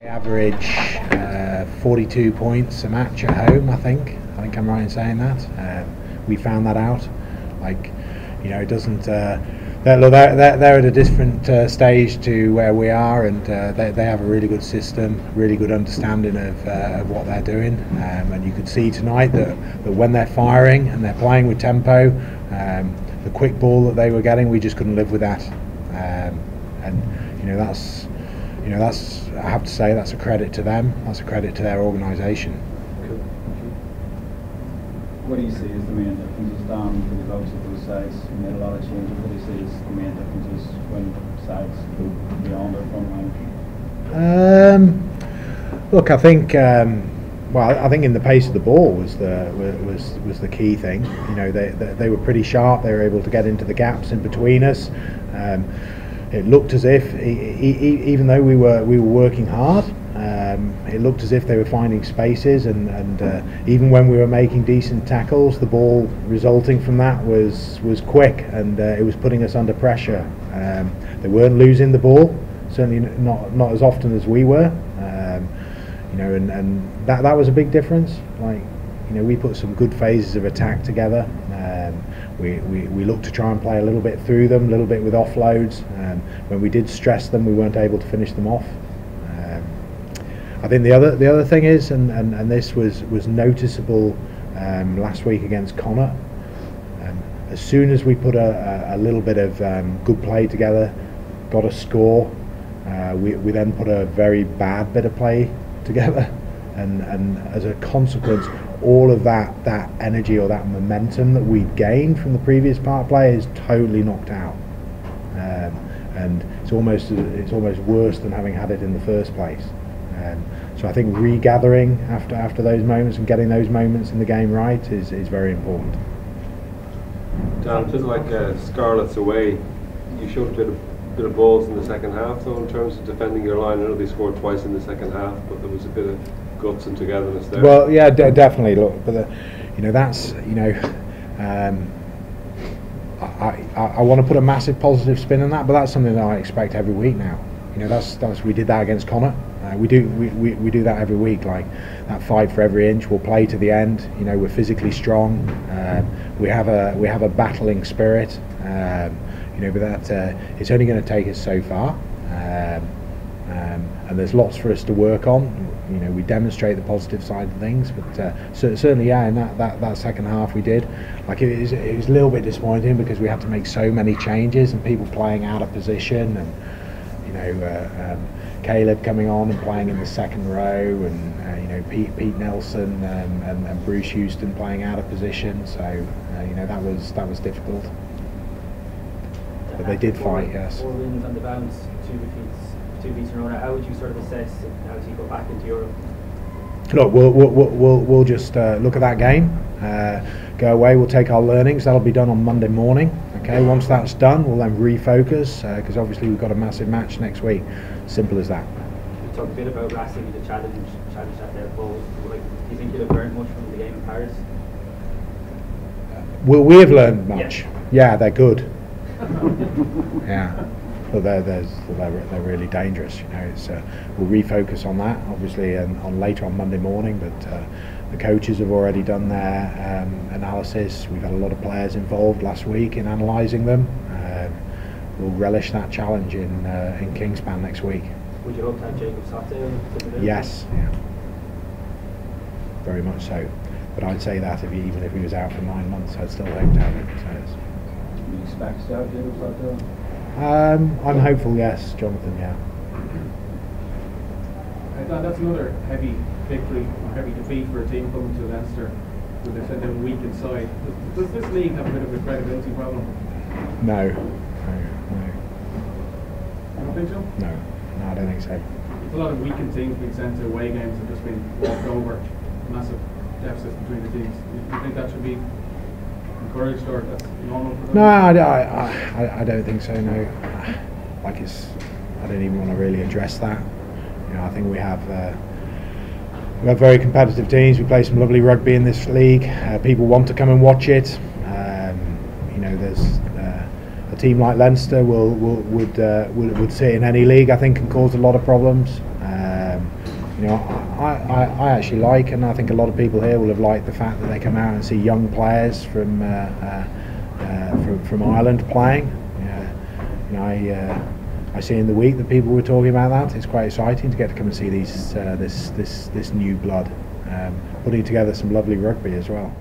Average 42 points a match at home. I think I'm right in saying that. We found that out. It doesn't. They're at a different stage to where we are, and they have a really good system, really good understanding of what they're doing. And you could see tonight that when they're firing and they're playing with tempo, the quick ball that they were getting, we just couldn't live with that. That's I have to say that's a credit to them. That's a credit to their organisation. What do you see as the main differences, Dan, for the clubs of those sides? You made a lot of changes. What do you see as the main differences when sides go beyond their front line? Look, I think. I think in the pace of the ball was the key thing. They were pretty sharp. They were able to get into the gaps in between us. It looked as if, even though we were working hard, it looked as if they were finding spaces, and even when we were making decent tackles, the ball resulting from that was quick, and it was putting us under pressure. They weren't losing the ball, certainly not as often as we were, and that was a big difference. We put some good phases of attack together. We looked to try and play a little bit through them, a little bit with offloads. When we did stress them, we weren't able to finish them off. I think the other thing is, and this was noticeable last week against Connacht. As soon as we put a little bit of good play together, got a score, we then put a very bad bit of play together, and as a consequence, all of that energy or that momentum that we'd gained from the previous part play is totally knocked out, and it's almost worse than having had it in the first place. So I think regathering after those moments and getting those moments in the game right is very important. Dan, just like Scarlets away, you showed a bit of balls in the second half, though, in terms of defending your line. I know they scored twice in the second half, but there was a bit of guts and togetherness there. Well, yeah, definitely. Look, but that's I want to put a massive positive spin on that, but that's something that I expect every week now. We did that against Connacht. We do that every week. Like that fight for every inch. We'll play to the end. We're physically strong. We have a battling spirit. But that it's only going to take us so far. And there's lots for us to work on. We demonstrate the positive side of things, but certainly, in that second half we did. It was a little bit disappointing because we had to make so many changes and people playing out of position, and Caleb coming on and playing in the second row, and Pete Nelson and Bruce Houston playing out of position. So that was difficult. But they did fight, yes. 4 wins on the bounce, 2 defeats in a row. How would you sort of assess how you go back into Europe? Look, we'll just look at that game, go away. We'll take our learnings. That'll be done on Monday morning. Okay. Once that's done, we'll then refocus because obviously we've got a massive match next week. Simple as that. You talked a bit about last week, the challenge that they're posed. Do you think you'll have learned much from the game in Paris? Well, we have learned much. Yeah, they're good. Yeah, but they're really dangerous. We'll refocus on that obviously on later on Monday morning. But the coaches have already done their analysis. We've had a lot of players involved last week in analysing them. We'll relish that challenge in Kingspan next week. Would you hope to have Jacob Sottdale? Yes, yeah, very much so. But I'd say that even if he was out for 9 months, I'd still hope to have him. So do you expect to have Jacob Sottdale? I'm hopeful, yes, Jonathan, yeah. That's another heavy victory or heavy defeat for a team coming to Leinster with their sent down weak inside. Does this league have a bit of a credibility problem? No. You don't think so? No, I don't think so. There's a lot of weakened teams being sent to away games and just being walked over. Massive deficits between the teams. Do you think that should be encouraged, or that's normal for them? No, I don't think so. No, I don't even want to really address that. I think we have very competitive teams. We play some lovely rugby in this league. People want to come and watch it. There's a team like Leinster would sit in any league, I think, and cause a lot of problems. you know, I actually like, and I think a lot of people here will have liked the fact that they come out and see young players from Ireland playing. You know, I see in the week that people were talking about that. It's quite exciting to get to come and see these this new blood putting together some lovely rugby as well.